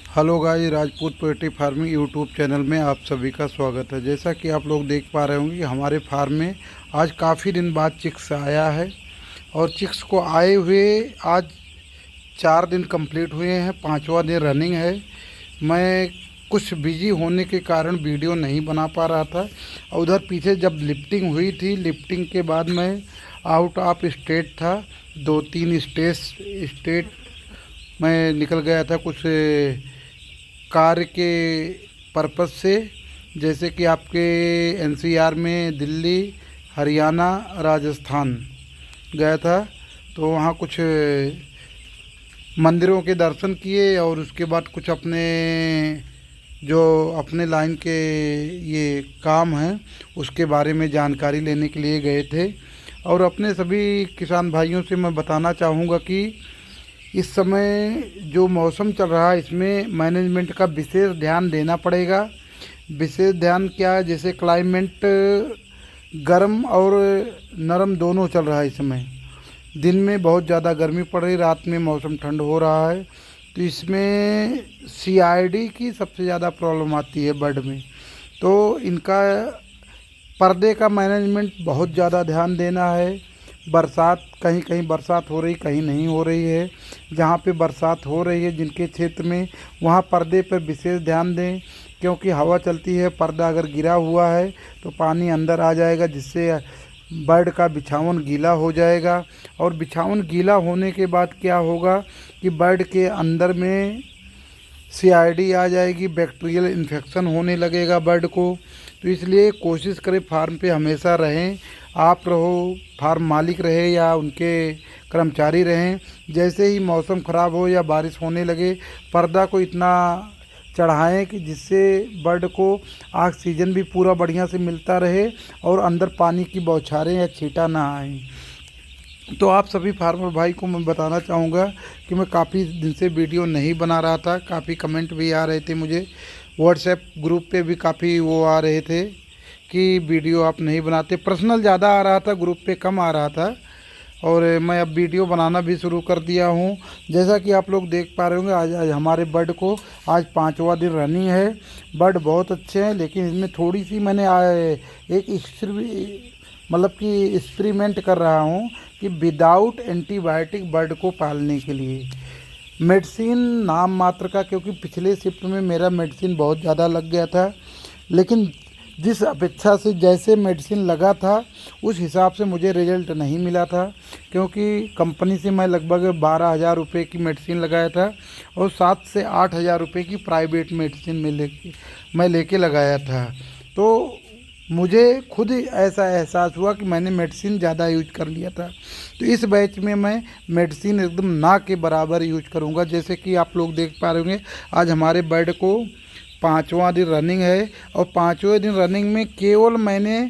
Hello guys, Rajput poultry farming YouTube channel में आप सभी का स्वागत है। जैसा कि आप लोग देख पा रहे होंगे कि हमारे फार्म में आज काफ़ी दिन बाद चिक्स आया है और चिक्स को आए हुए आज 4 दिन कंप्लीट हुए हैं, 5वां दिन रनिंग है। मैं कुछ बिजी होने के कारण वीडियो नहीं बना पा रहा था और उधर पीछे जब लिफ्टिंग हुई थी, लिफ्टिंग के बाद मैं आउट ऑफ स्टेट था, 2-3 स्टेट मैं निकल गया था कुछ कार्य के पर्पज़ से। जैसे कि आपके एनसीआर में दिल्ली, हरियाणा, राजस्थान गया था, तो वहाँ कुछ मंदिरों के दर्शन किए और उसके बाद कुछ अपने जो अपने लाइन के ये काम हैं उसके बारे में जानकारी लेने के लिए गए थे। और अपने सभी किसान भाइयों से मैं बताना चाहूँगा कि इस समय जो मौसम चल रहा है इसमें मैनेजमेंट का विशेष ध्यान देना पड़ेगा। विशेष ध्यान क्या है, जैसे क्लाइमेट गर्म और नरम दोनों चल रहा है इस समय। दिन में बहुत ज़्यादा गर्मी पड़ रही, रात में मौसम ठंड हो रहा है, तो इसमें सीआईडी की सबसे ज़्यादा प्रॉब्लम आती है बर्ड में। तो इनका पर्दे का मैनेजमेंट बहुत ज़्यादा ध्यान देना है। बरसात, कहीं कहीं बरसात हो रही, कहीं नहीं हो रही है। जहाँ पे बरसात हो रही है जिनके क्षेत्र में, वहाँ पर्दे पर विशेष ध्यान दें, क्योंकि हवा चलती है, पर्दा अगर गिरा हुआ है तो पानी अंदर आ जाएगा, जिससे बर्ड का बिछावन गीला हो जाएगा। और बिछावन गीला होने के बाद क्या होगा कि बर्ड के अंदर में सीआईडी आ जाएगी, बैक्टीरियल इन्फेक्शन होने लगेगा बर्ड को। तो इसलिए कोशिश करें फार्म पे हमेशा रहें, आप रहो, फार्म मालिक रहे या उनके कर्मचारी रहें। जैसे ही मौसम ख़राब हो या बारिश होने लगे, पर्दा को इतना चढ़ाएं कि जिससे बर्ड को ऑक्सीजन भी पूरा बढ़िया से मिलता रहे और अंदर पानी की बौछारें या छींटा ना आए। तो आप सभी फार्मर भाई को मैं बताना चाहूँगा कि मैं काफ़ी दिन से वीडियो नहीं बना रहा था। काफ़ी कमेंट भी आ रहे थे मुझे, व्हाट्सएप ग्रुप पे भी काफ़ी वो आ रहे थे कि वीडियो आप नहीं बनाते। पर्सनल ज़्यादा आ रहा था, ग्रुप पे कम आ रहा था। और मैं अब वीडियो बनाना भी शुरू कर दिया हूँ। जैसा कि आप लोग देख पा रहे होंगे, आज हमारे बर्ड को आज 5वां दिन रनिंग है। बर्ड बहुत अच्छे हैं, लेकिन इसमें थोड़ी सी मैंने एक मतलब कि एक्सपेरिमेंट कर रहा हूँ कि विदाउट एंटीबायोटिक बर्ड को पालने के लिए मेडिसिन नाम मात्र का, क्योंकि पिछले शिफ्ट में मेरा मेडिसिन बहुत ज़्यादा लग गया था, लेकिन जिस अपेक्षा से जैसे मेडिसिन लगा था उस हिसाब से मुझे रिजल्ट नहीं मिला था। क्योंकि कंपनी से मैं लगभग 12,000 रुपये की मेडिसिन लगाया था और 7 से 8,000 रुपये की प्राइवेट मेडिसिन मैं लेके लगाया था। तो मुझे खुद ऐसा एहसास हुआ कि मैंने मेडिसिन ज़्यादा यूज कर लिया था। तो इस बैच में मैं मेडिसिन एकदम ना के बराबर यूज करूँगा। जैसे कि आप लोग देख पा रहे होंगे, आज हमारे बर्ड को 5वां दिन रनिंग है और 5वें दिन रनिंग में केवल मैंने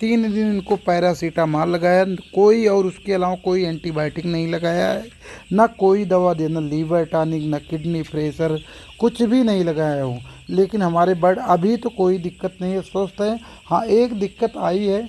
3 दिन इनको पैरासीटामॉल लगाया, कोई और उसके अलावा कोई एंटीबायोटिक नहीं लगाया है, ना कोई दवा देना, लीवर टॉनिक, ना किडनी प्रेशर, कुछ भी नहीं लगाया हूँ। लेकिन हमारे बर्ड अभी तो कोई दिक्कत नहीं है, स्वस्थ है। हाँ, एक दिक्कत आई है,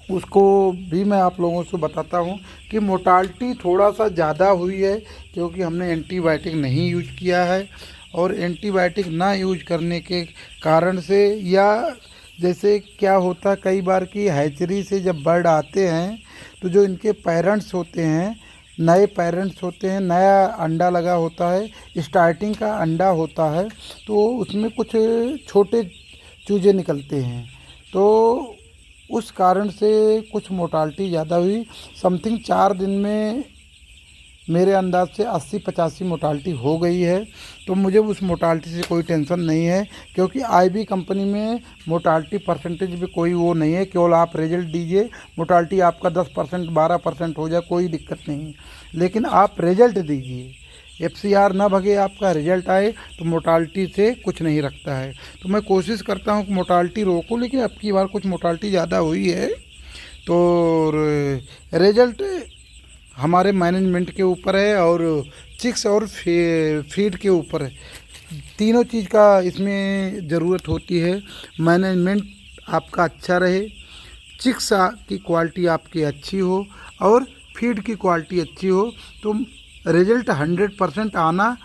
उसको भी मैं आप लोगों से बताता हूँ कि मोर्टालिटी थोड़ा सा ज़्यादा हुई है, क्योंकि हमने एंटीबायोटिक नहीं यूज किया है। और एंटीबायोटिक ना यूज करने के कारण से, या जैसे क्या होता है कई बार कि हैचरी से जब बर्ड आते हैं तो जो इनके पेरेंट्स होते हैं, नए पेरेंट्स होते हैं, नया अंडा लगा होता है, स्टार्टिंग का अंडा होता है, तो उसमें कुछ छोटे चूजे निकलते हैं। तो उस कारण से कुछ मोर्टालिटी ज़्यादा हुई। समथिंग 4 दिन में मेरे अंदाज से 80-85 मोर्टालिटी हो गई है। तो मुझे उस मोर्टालिटी से कोई टेंशन नहीं है, क्योंकि आईबी कंपनी में मोर्टालिटी परसेंटेज भी कोई वो नहीं है। केवल आप रिजल्ट दीजिए, मोर्टालिटी आपका 10% 12% हो जाए, कोई दिक्कत नहीं, लेकिन आप रिजल्ट दीजिए। एफसीआर ना भगे, आपका रिजल्ट आए, तो मोर्टालिटी से कुछ नहीं रखता है। तो मैं कोशिश करता हूँ कि मोर्टालिटी रोकूँ, लेकिन अब की बार कुछ मोर्टालिटी ज़्यादा हुई है। तो रिजल्ट हमारे मैनेजमेंट के ऊपर है और चिक्स और फीड के ऊपर है। तीनों चीज़ का इसमें ज़रूरत होती है। मैनेजमेंट आपका अच्छा रहे, चिक्स की क्वालिटी आपकी अच्छी हो और फीड की क्वालिटी अच्छी हो, तो रिजल्ट 100% आना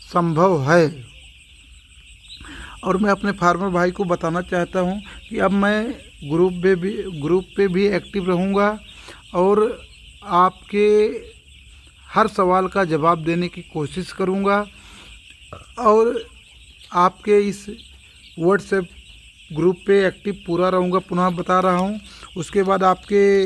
संभव है। और मैं अपने फार्मर भाई को बताना चाहता हूँ कि अब मैं ग्रुप पे भी एक्टिव रहूँगा और आपके हर सवाल का जवाब देने की कोशिश करूँगा और आपके इस व्हाट्सएप ग्रुप पे एक्टिव पूरा रहूँगा। पुनः बता रहा हूँ, उसके बाद आपके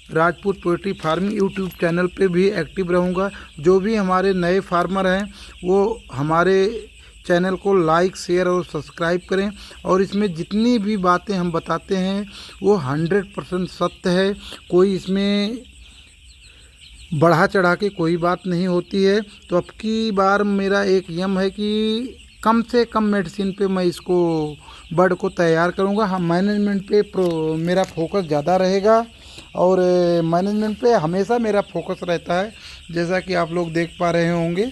Rajput poultry farming YouTube channel पे भी एक्टिव रहूँगा। जो भी हमारे नए फार्मर हैं वो हमारे चैनल को लाइक, शेयर और सब्सक्राइब करें। और इसमें जितनी भी बातें हम बताते हैं वो 100% सत्य है। कोई इसमें बढ़ा चढ़ा के कोई बात नहीं होती है। तो अब की बार मेरा एक नियम है कि कम से कम मेडिसिन पे मैं इसको बर्ड को तैयार करूँगा। हाँ, मैनेजमेंट पे मेरा फोकस ज़्यादा रहेगा और मैनेजमेंट पे हमेशा मेरा फोकस रहता है, जैसा कि आप लोग देख पा रहे होंगे।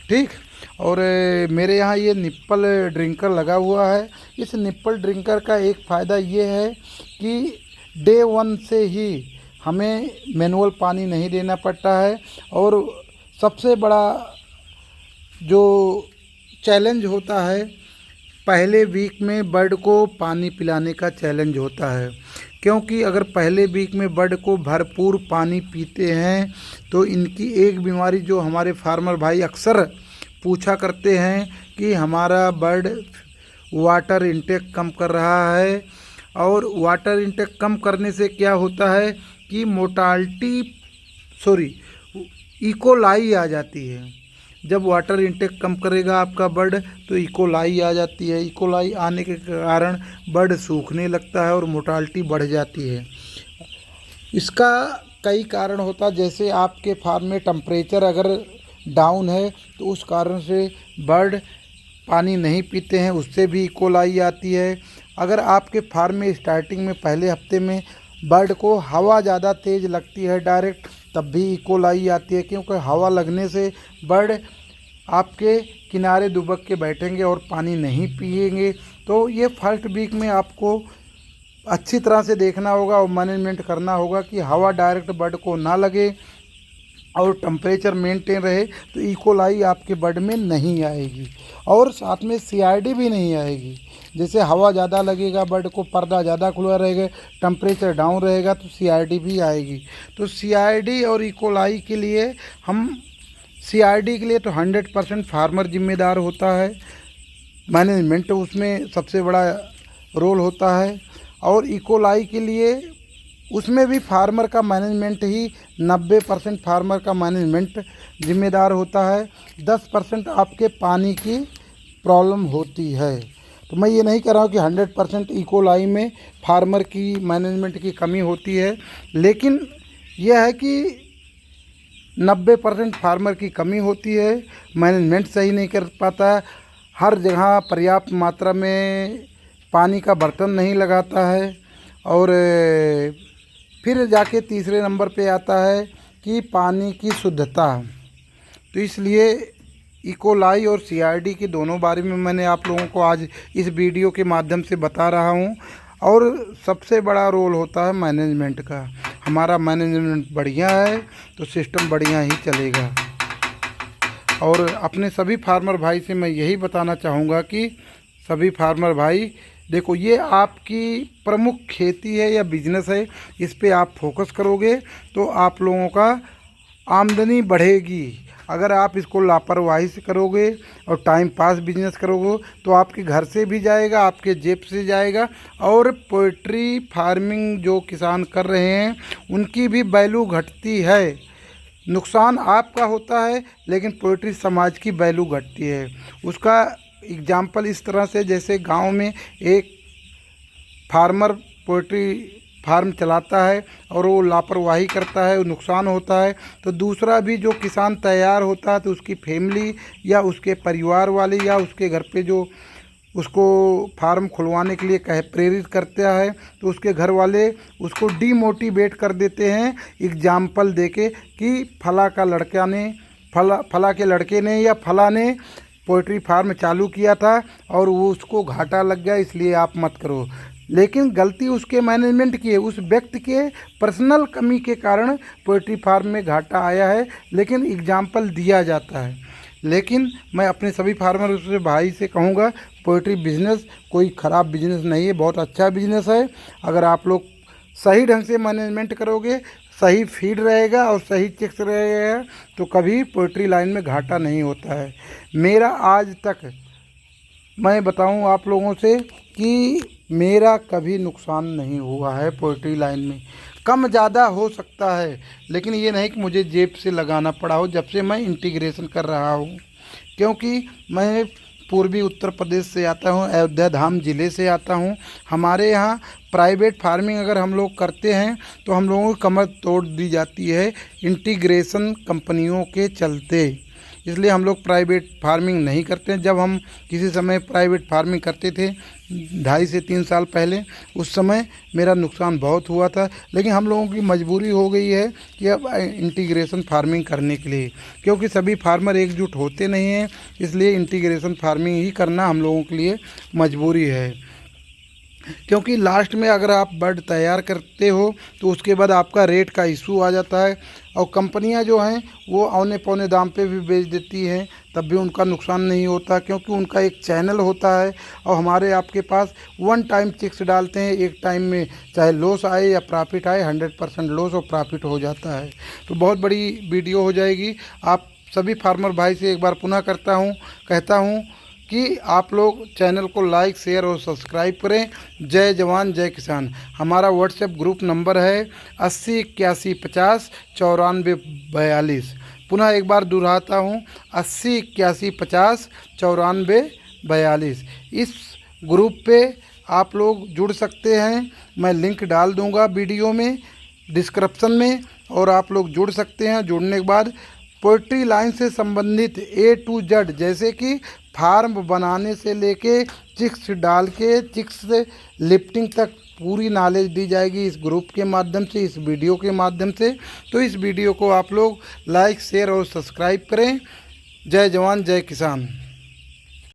ठीक। और मेरे यहाँ ये निप्पल ड्रिंकर लगा हुआ है। इस निप्पल ड्रिंकर का एक फ़ायदा ये है कि डे 1 से ही हमें मैनुअल पानी नहीं देना पड़ता है। और सबसे बड़ा जो चैलेंज होता है, पहले वीक में बर्ड को पानी पिलाने का चैलेंज होता है। क्योंकि अगर पहले वीक में बर्ड को भरपूर पानी पीते हैं तो इनकी एक बीमारी जो हमारे फार्मर भाई अक्सर पूछा करते हैं कि हमारा बर्ड वाटर इंटेक कम कर रहा है। और वाटर इंटेक कम करने से क्या होता है कि इकोलाई आ जाती है। जब वाटर इंटेक कम करेगा आपका बर्ड तो इकोलाई आ जाती है। इकोलाई आने के कारण बर्ड सूखने लगता है और मोर्टालिटी बढ़ जाती है। इसका कई कारण होता है, जैसे आपके फार्म में टेम्परेचर अगर डाउन है तो उस कारण से बर्ड पानी नहीं पीते हैं, उससे भी इकोलाई आती है। अगर आपके फार्म में स्टार्टिंग में पहले हफ्ते में बर्ड को हवा ज़्यादा तेज़ लगती है डायरेक्ट, तब भी इकोलाई आती है। क्योंकि हवा लगने से बर्ड आपके किनारे दुबक के बैठेंगे और पानी नहीं पिएंगे। तो ये फर्स्ट वीक में आपको अच्छी तरह से देखना होगा और मैनेजमेंट करना होगा कि हवा डायरेक्ट बर्ड को ना लगे और टेम्परेचर मेंटेन रहे, तो इकोलाई आपके बर्ड में नहीं आएगी। और साथ में सीआरडी भी नहीं आएगी। जैसे हवा ज़्यादा लगेगा, बर्ड को पर्दा ज़्यादा खुला रहेगा, टेम्परेचर डाउन रहेगा तो सीआरडी भी आएगी। तो सीआरडी और इकोलाई के लिए सीआरडी के लिए तो 100% फार्मर जिम्मेदार होता है। मैनेजमेंट उसमें सबसे बड़ा रोल होता है। और इकोलाई के लिए उसमें भी फार्मर का मैनेजमेंट ही 90% फार्मर का मैनेजमेंट जिम्मेदार होता है। 10% आपके पानी की प्रॉब्लम होती है। तो मैं ये नहीं कह रहा हूँ कि 100% इकोलाई में फार्मर की मैनेजमेंट की कमी होती है, लेकिन यह है कि 90% फार्मर की कमी होती है। मैनेजमेंट सही नहीं कर पाता, हर जगह पर्याप्त मात्रा में पानी का बर्तन नहीं लगाता है। और फिर जाके तीसरे नंबर पे आता है कि पानी की शुद्धता। तो इसलिए इकोलाई और सीआरडी के दोनों बारे में मैंने आप लोगों को आज इस वीडियो के माध्यम से बता रहा हूँ। और सबसे बड़ा रोल होता है मैनेजमेंट का। हमारा मैनेजमेंट बढ़िया है तो सिस्टम बढ़िया ही चलेगा। और अपने सभी फार्मर भाई से मैं यही बताना चाहूँगा कि सभी फार्मर भाई देखो, ये आपकी प्रमुख खेती है या बिजनेस है, इस पे आप फोकस करोगे तो आप लोगों का आमदनी बढ़ेगी। अगर आप इसको लापरवाही से करोगे और टाइम पास बिजनेस करोगे तो आपके घर से भी जाएगा, आपके जेब से जाएगा। और पोल्ट्री फार्मिंग जो किसान कर रहे हैं उनकी भी वैल्यू घटती है। नुकसान आपका होता है लेकिन पोल्ट्री समाज की वैल्यू घटती है। उसका एग्जाम्पल इस तरह से, जैसे गांव में एक फार्मर पोल्ट्री फार्म चलाता है और वो लापरवाही करता है, नुकसान होता है, तो दूसरा भी जो किसान तैयार होता है तो उसकी फैमिली या उसके परिवार वाले या उसके घर पे जो उसको फार्म खुलवाने के लिए प्रेरित करता है, तो उसके घर वाले उसको डीमोटिवेट कर देते हैं एग्जाम्पल देके कि फला के लड़के ने या फला ने पोल्ट्री फार्म चालू किया था और वो उसको घाटा लग गया, इसलिए आप मत करो। लेकिन गलती उसके मैनेजमेंट की है, उस व्यक्ति के पर्सनल कमी के कारण पोल्ट्री फार्म में घाटा आया है, लेकिन एग्जाम्पल दिया जाता है। लेकिन मैं अपने सभी फार्मर से भाई से कहूँगा, पोल्ट्री बिजनेस कोई ख़राब बिजनेस नहीं है, बहुत अच्छा बिजनेस है। अगर आप लोग सही ढंग से मैनेजमेंट करोगे, सही फीड रहेगा और सही चिक्स रहेगा, तो कभी पोल्ट्री लाइन में घाटा नहीं होता है। मेरा आज तक मैं बताऊं आप लोगों से कि मेरा कभी नुकसान नहीं हुआ है पोल्ट्री लाइन में। कम ज़्यादा हो सकता है, लेकिन ये नहीं कि मुझे जेब से लगाना पड़ा हो जब से मैं इंटीग्रेशन कर रहा हूँ। क्योंकि मैं पूर्वी उत्तर प्रदेश से आता हूँ, अयोध्या धाम ज़िले से आता हूँ। हमारे यहाँ प्राइवेट फार्मिंग अगर हम लोग करते हैं तो हम लोगों की कमर तोड़ दी जाती है इंटीग्रेशन कंपनियों के चलते। इसलिए हम लोग प्राइवेट फार्मिंग नहीं करते हैं। जब हम किसी समय प्राइवेट फार्मिंग करते थे 2.5 से 3 साल पहले, उस समय मेरा नुकसान बहुत हुआ था। लेकिन हम लोगों की मजबूरी हो गई है कि अब इंटीग्रेशन फार्मिंग करने के लिए, क्योंकि सभी फार्मर एकजुट होते नहीं हैं, इसलिए इंटीग्रेशन फार्मिंग ही करना हम लोगों के लिए मजबूरी है। क्योंकि लास्ट में अगर आप बर्ड तैयार करते हो तो उसके बाद आपका रेट का इशू आ जाता है, और कंपनियां जो हैं वो औने पौने दाम पे भी बेच देती हैं, तब भी उनका नुकसान नहीं होता, क्योंकि उनका एक चैनल होता है। और हमारे आपके पास वन टाइम चिक्स डालते हैं, एक टाइम में चाहे लॉस आए या प्रॉफिट आए, 100% लॉस और प्रॉफिट हो जाता है। तो बहुत बड़ी वीडियो हो जाएगी। आप सभी फार्मर भाई से एक बार पुनः कहता हूँ कि आप लोग चैनल को लाइक, शेयर और सब्सक्राइब करें। जय जवान जय किसान। हमारा व्हाट्सएप ग्रुप नंबर है 80 81 50 94 42। पुनः एक बार दोहराता हूँ, 80 81 50 94 42। इस ग्रुप पे आप लोग जुड़ सकते हैं, मैं लिंक डाल दूँगा वीडियो में डिस्क्रिप्शन में, और आप लोग जुड़ सकते हैं। जुड़ने के बाद पोल्ट्री लाइन से संबंधित A to Z, जैसे कि फार्म बनाने से लेके चिक्स डाल के चिक्स से लिफ्टिंग तक पूरी नॉलेज दी जाएगी इस ग्रुप के माध्यम से, इस वीडियो के माध्यम से। तो इस वीडियो को आप लोग लाइक, शेयर और सब्सक्राइब करें। जय जवान जय किसान।